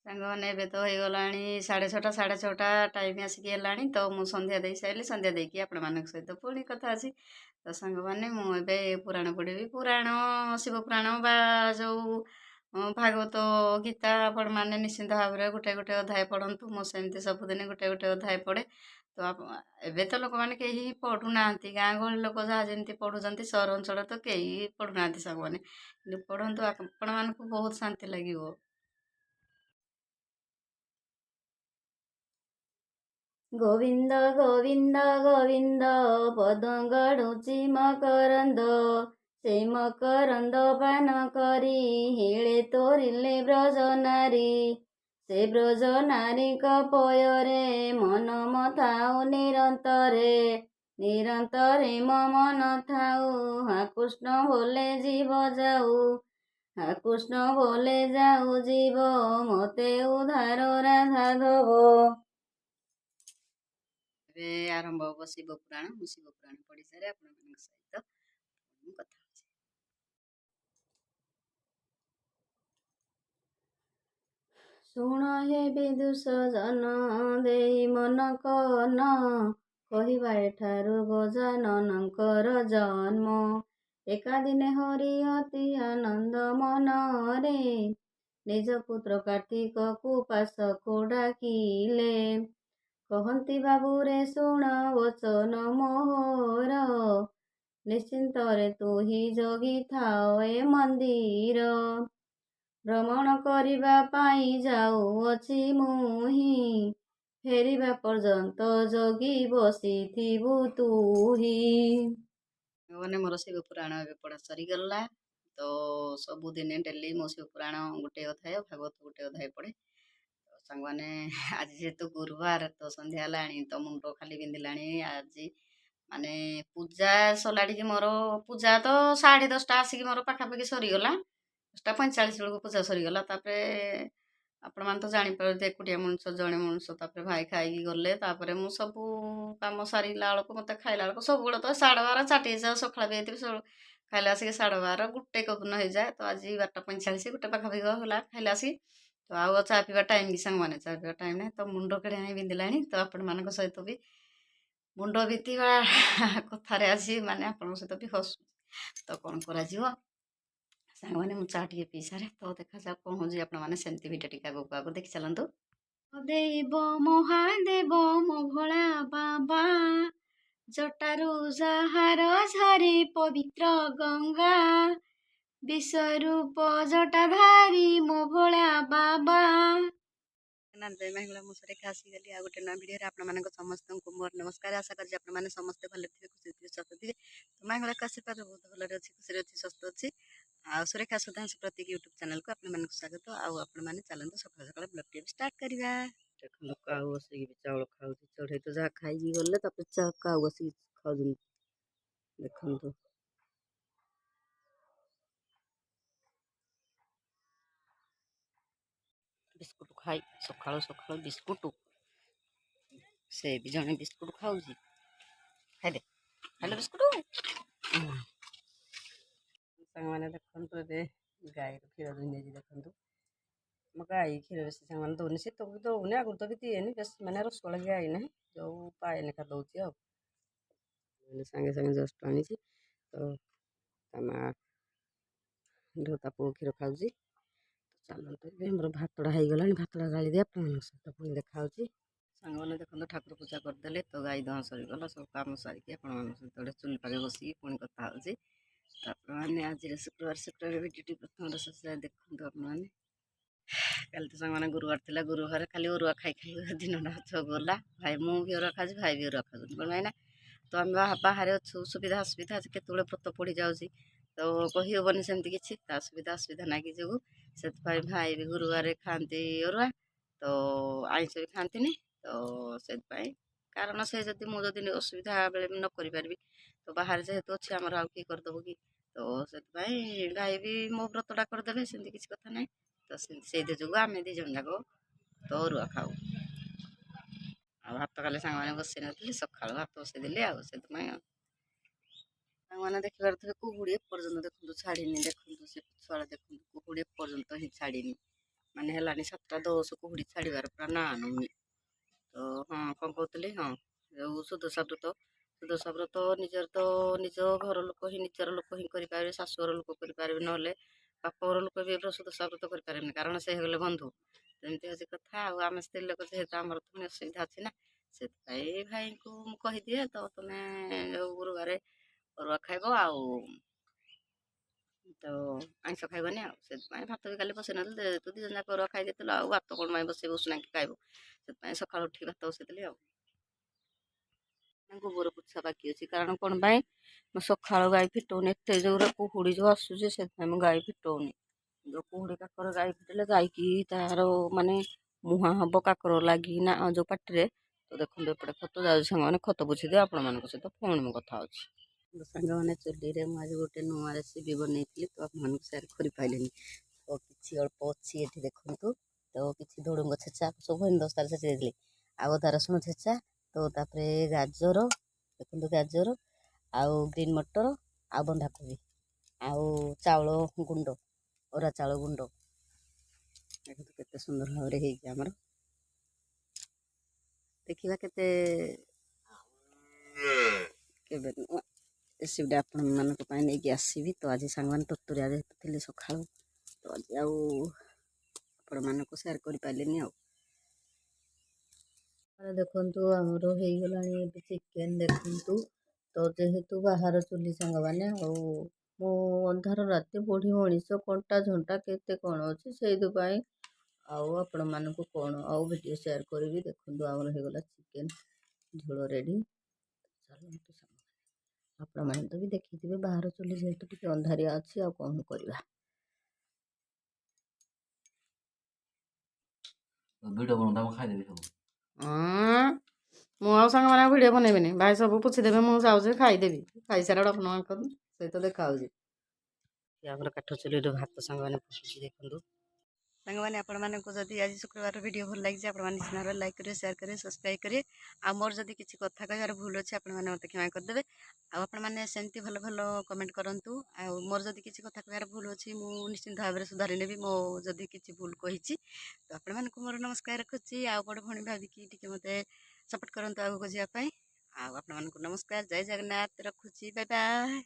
ସାଙ୍ଗମାନେ ଏବେ ତ ହେଇଗଲାଣି 6:30 6:30 ଟାଇମ୍ ଆସିକି ହେଲାଣି ତ ମୁଁ ସନ୍ଧ୍ୟା ଦେଇ ସାରିଲି। ସନ୍ଧ୍ୟା ଦେଇକି ଆପଣମାନଙ୍କ ସହିତ ପୁଣି କଥା ଅଛି। ତ ସାଙ୍ଗମାନେ ମୁଁ ଏବେ ପୁରାଣ ପଢ଼ିବି। ପୁରାଣ ଶିବ ପୁରାଣ ବା ଯେଉଁ ଭାଗବତ ଗୀତା ଆପଣମାନେ ନିଶ୍ଚିନ୍ତ ଭାବରେ ଗୋଟେ ଗୋଟେ ଅଧ୍ୟାୟ ପଢ଼ନ୍ତୁ। ମୁଁ ସେମିତି ସବୁଦିନ ଗୋଟେ ଗୋଟେ ଅଧ୍ୟାୟ ପଢ଼େ। ତ ଏବେ ତ ଲୋକମାନେ କେହି ପଢ଼ୁନାହାନ୍ତି। ଗାଁ ଗହଳି ଲୋକ ଯାହା ଯେମିତି ପଢ଼ୁଛନ୍ତି, ସହରାଞ୍ଚଳରେ ତ କେହି ପଢ଼ୁନାହାନ୍ତି ସାଙ୍ଗମାନେ। କିନ୍ତୁ ପଢ଼ନ୍ତୁ, ଆପଣମାନଙ୍କୁ ବହୁତ ଶାନ୍ତି ଲାଗିବ। ଗୋବିନ୍ଦ ଗୋବିନ୍ଦ ଗୋବିନ୍ଦ ପଦଙ୍ଗଡ଼ୁଚି ମକରନ୍ଦ, ସେ ମକରନ୍ଦ ପାନ କରି ହେଳେ ତୋରିଲେ ବ୍ରଜ ନାରୀ। ସେ ବ୍ରଜ ନାରୀଙ୍କ ପୟରେ ମନ ମଥାଉ ନିରନ୍ତରେ, ନିରନ୍ତରେ ମୋ ମନ ଥାଉ। ହା କୃଷ୍ଣ ବୋଲେ ଜୀବ ଯାଉ, ହା କୃଷ୍ଣ ବୋଲେ ଯାଉ ଜୀବ, ମୋତେ ଉଦ୍ଧାର ରାଧା ଦବ। ଏବେ ଆରମ୍ଭ ହବ ଶିବ ପୁରାଣ। ମୁଁ ଶିବ ପୁରାଣ ପଢ଼ି ସାରେ ଆପଣମାନଙ୍କ ସହିତ ମୁଁ କଥା ହେଉଛି। ଶୁଣ ହେ ବିଦୁଷ ଜନ, ଦେଇ ମନ କନ, କହିବା ଏଠାରୁ ଗଜାନନଙ୍କର ଜନ୍ମ। ଏକାଦିନେ ହରି ଅତି ଆନନ୍ଦ ମନରେ, ନିଜ ପୁତ୍ର କାର୍ତ୍ତିକକୁ ପାଶକୁ ଡାକିଲେ। କହନ୍ତି ବାବୁରେ ଶୁଣ ବଚନ ମୋହର, ନିଶ୍ଚିନ୍ତରେ ତୁ ହିଁ ଜଗିଥାଅ ଏ ମନ୍ଦିର। ଭ୍ରମଣ କରିବା ପାଇଁ ଯାଉଅଛି ମୁହିଁ, ଫେରିବା ପର୍ଯ୍ୟନ୍ତ ଜଗି ବସିଥିବୁ ତୁହି। ମାନେ ମୋର ଶିବ ପୁରାଣ ଏବେ ପଢ଼ା ସରିଗଲା। ତ ସବୁଦିନେ ଡେଲି ମୋ ଶିବ ପୁରାଣ ଗୋଟେ ଅଧ୍ୟାୟ, ଭାଗବତ ଗୋଟେ ଅଧ୍ୟାୟ ପଢ଼େ। ତ ସାଙ୍ଗମାନେ ଆଜି ଯେହେତୁ ଗୁରୁବାର, ତ ସନ୍ଧ୍ୟା ହେଲାଣି, ତ ମୁଣ୍ଡ ଖାଲି ବିନ୍ଧିଲାଣି। ଆଜି ମାନେ ପୂଜା ସରିଲାଟିକି ମୋର ପୂଜା ତ 10:30 ଆସିକି ମୋର ପାଖାପାଖି ସରିଗଲା। 10:45 ବେଳକୁ ପୂଜା ସରିଗଲା। ତାପରେ ଆପଣମାନେ ତ ଜାଣିପାରୁଥିବେ, ଏକୁଟିଆ ମଣିଷ, ଜଣେ ମଣିଷ। ତାପରେ ଭାଇ ଖାଇକି ଗଲେ, ତାପରେ ମୁଁ ସବୁ କାମ ସାରିଲା ବେଳକୁ, ମୋତେ ଖାଇଲା ବେଳକୁ ସବୁବେଳେ ତ 12:30 ଚାଟିଯାଏ। ସକାଳେ ବି ହେଇଥିବି, ଖାଇଲା ଆସିକି 12:30 ଗୋଟେ କପୁନ ହେଇଯାଏ। ତ ଆଜି 12:45 ଗୋଟେ ପାଖାପାଖି ହେଲା ଖାଇଲା ଆସିକି। ତ ଆଉ ଚା ପିଇବା ଟାଇମ୍ କି ସାଙ୍ଗମାନେ, ଚା ପିଇବା ଟାଇମ୍ ନାହିଁ। ତ ମୁଣ୍ଡ କେଡ଼େ ହିଁ ବିନ୍ଧିଲାଣି। ତ ଆପଣମାନଙ୍କ ସହିତ ବି ମୁଣ୍ଡ ବିନ୍ଧିବା କଥାରେ ଆଜି ମାନେ ଆପଣଙ୍କ ସହିତ ବି ହସୁଛି। ତ କ'ଣ କରାଯିବ ସାଙ୍ଗମାନେ, ମୁଁ ଚା ଟିକେ ପିଇ ସାରେ। ତ ଦେଖାଯାଉ କ'ଣ ହେଉଛି। ଆପଣମାନେ ସେମିତି ଭିଡ଼ିଓ ଟିକେ ଆଗକୁ ଆଗକୁ ଦେଖି ଚାଲନ୍ତୁ। ଦେବ ମହାଦେବ ମୋ ଭୋଳା ବାବା, ଜଟାରୁ ଯାହାର ଝରେ ପବିତ୍ର ଗଙ୍ଗା, ବିଶ୍ୱରୂପ ଜଟାଧାରୀ ମୋ ଭୋଳା ବାବା। ଜୟ ମହିଳା, ମୁଁ ସୁରେଖା ଆସିଗଲି ଆଉ ଗୋଟେ ନୂଆ ଭିଡ଼ିଓରେ। ଆପଣମାନଙ୍କ ସମସ୍ତଙ୍କୁ ମୋର ନମସ୍କାର। ଆଶା କରୁଛି ଆପଣମାନେ ସମସ୍ତେ ଭଲରେ ଥିବେ, ଖୁସିରେ ଥିବେ, ସୁସ୍ଥ ଥିବେ। ତ ମହିଳାଙ୍କ ଆଶୀର୍ବାଦ ବହୁତ ଭଲରେ ଅଛି, ଖୁସିରେ ଅଛି, ସୁସ୍ଥ ଅଛି। ଆଉ ସୁରେଖା ସୁଧାଂଶୁ ପ୍ରତୀକ ୟୁଟ୍ୟୁବ୍ ଚ୍ୟାନେଲକୁ ଆପଣମାନଙ୍କୁ ସ୍ୱାଗତ। ଆଉ ଆପଣମାନେ ଚାଲନ୍ତୁ ସକାଳୁ ସକାଳୁ ବ୍ଲଗ୍ ଟିଭି ଷ୍ଟାର୍ଟ କରିବା। ଦେଖନ୍ତୁ କାଉ ବସିକି ଚାଉଳ ଖାଉଛି। ଚଢ଼େଇ ତ ଯାହା ଖାଇକି ଗଲେ, ତାପରେ କାଉ ବସିକି ଖାଉଛନ୍ତି। ଦେଖନ୍ତୁ ବିସ୍କୁଟ ଖାଇ ସକାଳୁ ସକାଳୁ ବିସ୍କୁଟ, ସେ ବି ଜଣେ ବିସ୍କୁଟ ଖାଉଛି। ଖାଇଲେ ଖାଇଲେ ବିସ୍କୁଟ। ସାଙ୍ଗମାନେ ଦେଖନ୍ତୁ, ଏବେ ଗାଈର କ୍ଷୀର ଦୁହିଁ ଦେଇଛି। ଦେଖନ୍ତୁ ମୋ ଗାଈ କ୍ଷୀର ବେଶୀ ସାଙ୍ଗମାନେ ଦେଉନି, ସେ ତ ବି ଦେଉନି, ଆଗରୁ ତ ବି ଦିଏନି ବେଶୀ, ମାନେ ରସଗୋଲା ଗାଈ ନାହିଁ, ଯେଉଁ ପାଏ ଲେଖା ଦେଉଛି। ଆଉ ସାଙ୍ଗେ ସାଙ୍ଗେ ଜଷ୍ଟ ଆଣିଛି। ତ ତା ମା' ତା ପୁଅ କ୍ଷୀର ଖାଉଛି। ଚାଲନ୍ତୁ, ଏବେ ଆମର ଭାତଟା ହେଇଗଲାଣି। ଭାତଟା ଗାଳି ଦିଏ, ଆପଣମାନଙ୍କ ସହିତ ପୁଣି ଦେଖାହେଉଛି। ସାଙ୍ଗମାନେ ଦେଖନ୍ତୁ, ଠାକୁର ପୂଜା କରିଦେଲେ, ତ ଗାଈ ଦହନ ସରିଗଲା। ସବୁ କାମ ସାରିକି ଆପଣମାନଙ୍କ ସହିତ ଗୋଟେ ଚୁଲି ପାଖେ ବସିକି ପୁଣି କଥା ହେଉଛି। ତ ଆପଣମାନେ ଆଜିର ଶୁକ୍ରବାର ଭିଡ଼ିଓଟି ପ୍ରଥମରୁ ଶେଷ ଯାଏ ଦେଖନ୍ତୁ। ଆପଣମାନେ କାଲି ତ ସାଙ୍ଗମାନେ ଗୁରୁବାର ଥିଲା, ଗୁରୁବାର ଖାଲି ଅରୁଆ ଖାଇ ଖାଇ ଦିନଟା ଗଲା। ଭାଇ ମୁଁ ବି ଅରୁଆ ଖାଉଛି, ଭାଇ ବି ଅରୁଆ ଖାଉଛନ୍ତି। କ'ଣ ଭାଇନା, ତ ଆମେ ବାହାରେ ଅଛୁ, ସୁବିଧା ଅସୁବିଧା ଅଛି, କେତେବେଳେ ବ୍ରତ ପଡ଼ିଯାଉଛି, ତ କହିହେବନି ସେମିତି କିଛି। ତା ଅସୁବିଧା ନାହିଁ ଯୋଗୁଁ ସେଥିପାଇଁ ଭାଇ ବି ଗୁରୁବାରରେ ଖାଆନ୍ତି ଅରୁଆ, ତ ଆଇଁଷ ବି ଖାଆନ୍ତିନି। ତ ସେଥିପାଇଁ, କାରଣ ସେ ଯଦି ମୁଁ ଯଦି ଅସୁବିଧା ବେଳେ ବି ନ କରିପାରିବି, ତ ବାହାରେ ଯେହେତୁ ଅଛି ଆମର, ଆଉ କିଏ କରିଦେବ କି? ତ ସେଥିପାଇଁ ଭାଇ ବି ମୋ ବ୍ରତଟା କରିଦେବେ, ସେମିତି କିଛି କଥା ନାହିଁ। ତ ସେଇଥି ଯୋଗୁଁ ଆମେ ଦୁଇ ଜଣ ଯାକ ତ ଅରୁଆ ଖାଉ। ଆଉ ଭାତ କାଲି ସାଙ୍ଗମାନେ ବସେଇ ନଥିଲି, ସକାଳୁ ଭାତ ବସେଇ ଦେଲି। ଆଉ ସେଥିପାଇଁ ସାଙ୍ଗମାନେ ଦେଖିପାରୁଥିବେ, କୁହୁଡ଼ି ଏପର୍ଯ୍ୟନ୍ତ ଦେଖନ୍ତୁ ଛାଡ଼ିନି। ଦେଖନ୍ତୁ ସେ ଛୁଆଟା, ଦେଖନ୍ତୁ କୁହୁଡ଼ି ଏପର୍ଯ୍ୟନ୍ତ ହିଁ ଛାଡ଼ିନି। ମାନେ ହେଲାଣି 7ଟା 10 କୁହୁଡ଼ି ଛାଡ଼ିବାର ପୁରା ନା ନଉନି। ତ ହଁ କ'ଣ କହୁଥିଲି, ହଁ ଯେଉଁ ସୁଦଶା ବ୍ରତ ନିଜ ଘର ଲୋକ ହିଁ ନିଜର ଲୋକ ହିଁ କରିପାରିବେ, ଶାଶୁଘର ଲୋକ କରିପାରିବେ, ନହେଲେ ବାପଘର ଲୋକ ବି ଏବେ ସୁଦଶା ବ୍ରତ କରିପାରିବେନି, କାରଣ ସେ ହେଇଗଲେ ବନ୍ଧୁ। ଏମିତି ହେଉଛି କଥା। ଆଉ ଆମେ ସ୍ତ୍ରୀ ଲୋକ ଯେହେତୁ ଆମର ପୁଣି ଅସୁବିଧା ଅଛି ନା, ସେଥିପାଇଁ ଭାଇଙ୍କୁ ମୁଁ କହିଦିଏ ତ ତୁମେ ଯେଉଁ ଗୁରୁବାରେ ଅରୁଆ ଖାଇବ ଆଉ ତ ଆଇଁଷ ଖାଇବନି। ଆଉ ସେଥିପାଇଁ ଭାତ ବି କାଲି ବସେଇ ନଥିଲି, ତୁ 2 ଜଣ ଯାକ ଅରୁଆ ଖାଇ ଦେଇଥିଲୁ, ଆଉ ଭାତ କ'ଣ ପାଇଁ ବସେଇ ବସୁନାକି ଖାଇବୁ, ସେଥିପାଇଁ ସକାଳୁ ଉଠିକି ଭାତ ବସେଇଥିଲି। ଆଉ ଗୋବର ପୋଛା ବାକି ଅଛି, କାରଣ କ'ଣ ପାଇଁ ମୁଁ ସକାଳୁ ଗାଈ ଫିଟଉନି, ଏତେ ଜୋରରେ କୁହୁଡ଼ି ଯେଉଁ ଆସୁଛି, ସେଥିପାଇଁ ମୁଁ ଗାଈ ଫିଟଉନି। ଯେଉଁ କୁହୁଡ଼ି କାକର ଗାଈ ଫିଟିଲେ ଗାଈକି ତାର ମାନେ ମୁହାଁ ହବ କାକର ଲାଗିନା ଯେଉଁ ପାଟିରେ। ତ ଦେଖନ୍ତୁ ଏପଟେ ଖତ ଯାଉଛି, ସାଙ୍ଗମାନେ ଖତ ପୋଛିଦିଅ, ଆପଣମାନଙ୍କ ସହିତ ପୁଣି ମୁଁ କଥା ହେଉଛି। ସାଙ୍ଗମାନେ ଚୁଲିରେ ମୁଁ ଆଜି ଗୋଟେ ନୂଆ ରେସିପି ବନେଇଥିଲି, ତ ଆପଣମାନଙ୍କୁ ସେୟାର କରିପାରିଲିନି। ତ କିଛି ଅଳ୍ପ ଅଛି ଏଠି ଦେଖନ୍ତୁ। ତ କିଛି ଧୋଡ଼ଙ୍ଗ ଛେଚା ସବୁ ହେମଦସ୍ତାରେ ଛେଚି ଦେଇଥିଲି, ଆଉ ଅଦା ରସୁଣ ଛେଚା, ତ ତାପରେ ଗାଜର ଦେଖନ୍ତୁ, ଗାଜର ଆଉ ଗ୍ରୀନ୍ ମଟର ଆଉ ବନ୍ଧାକୋବି ଆଉ ଚାଉଳ ଗୁଣ୍ଡ, ଅରୁଆ ଚାଉଳ ଗୁଣ୍ଡ। ଦେଖନ୍ତୁ କେତେ ସୁନ୍ଦର ଭାବରେ ହେଇଛି ଆମର। ଦେଖିବା କେବେ ରେସିପିଟା ଆପଣମାନଙ୍କ ପାଇଁ ନେଇକି ଆସିବି। ତ ଆଜି ସାଙ୍ଗମାନେ ତରତରିଆ ଯେହେତୁ ଥିଲେ ସକାଳୁ, ତ ଆଜି ଆଉ ଆପଣମାନଙ୍କୁ ସେୟାର କରିପାରିଲିନି। ଆଉ ଦେଖନ୍ତୁ ଆମର ହେଇଗଲାଣି ଏବେ ଚିକେନ୍ ଦେଖନ୍ତୁ। ତ ଯେହେତୁ ବାହାର ଚୁଲି ସାଙ୍ଗମାନେ, ଆଉ ମୁଁ ଅନ୍ଧାର ରାତି ବୁଢ଼ୀ ମଣିଷ, କଣ୍ଟା ଝଣ୍ଟା କେତେ କ'ଣ ଅଛି, ସେଇଥିପାଇଁ ଆଉ ଆପଣମାନଙ୍କୁ କ'ଣ ଆଉ ଭିଡ଼ିଓ ସେୟାର କରିବି। ଦେଖନ୍ତୁ ଆମର ହେଇଗଲା ଚିକେନ୍ ଝୋଳ ରେଡ଼ି। ଚାଲନ୍ତୁ ସାଙ୍ଗମାନେ, ଆପଣମାନେ ତ ବି ଦେଖିଥିବେ, ବାହାର ଚୁଲି ଯେହେତୁ ଟିକେ ଅନ୍ଧାରିଆ ଅଛି, ଆଉ କ'ଣ କରିବା। ଭିଡ଼ିଓ ବନଉଥା, ମୁଁ ଖାଇଦେବି ସବୁ। ମୁଁ ଆଉ ସାଙ୍ଗମାନେ ଭିଡ଼ିଓ ବନେଇବିନି, ଭାଇ ସବୁ ପୋଛିଦେବେ, ମୁଁ ଯାଉଛି ଖାଇଦେବି। ଖାଇସାରିଲା ଆପଣମାନଙ୍କ ସହିତ ଦେଖାହେଉଛି। ଆମର କାଠ ଚୁଲିର ଭାତ ସାଙ୍ଗମାନେ ପୋଷୁଛି ଦେଖନ୍ତୁ। ସାଙ୍ଗମାନେ ଆପଣମାନଙ୍କୁ ଯଦି ଆଜି ଶୁକ୍ରବାର ଭିଡ଼ିଓ ଭଲ ଲାଗିଛି, ଆପଣମାନେ ନିଶ୍ଚିତ ଲାଇକ୍ କରିବେ, ସେୟାର କରିବେ, ସବସ୍କ୍ରାଇବ୍ କରିବେ। ଆଉ ମୋର ଯଦି କିଛି କଥା କହିବାର ଭୁଲ ଅଛି, ଆପଣମାନେ ମୋତେ କ୍ଷମା କରିଦେବେ। ଆଉ ଆପଣମାନେ ସେମିତି ଭଲ ଭଲ କମେଣ୍ଟ କରନ୍ତୁ। ଆଉ ମୋର ଯଦି କିଛି କଥା କହିବାର ଭୁଲ ଅଛି, ମୁଁ ନିଶ୍ଚିନ୍ତ ଭାବରେ ସୁଧାରି ନେବି, ମୋ ଯଦି କିଛି ଭୁଲ କହିଛି। ତ ଆପଣମାନଙ୍କୁ ମୋର ନମସ୍କାର ରଖୁଛି। ଆଉ ବଡ଼ ଭଉଣୀ ଭାବିକି ଟିକେ ମୋତେ ସପୋର୍ଟ କରନ୍ତୁ ଆଗକୁ ଯିବା ପାଇଁ। ଆଉ ଆପଣମାନଙ୍କୁ ନମସ୍କାର, ଜୟ ଜଗନ୍ନାଥ, ରଖୁଛି, ବାଏ ବାଏ।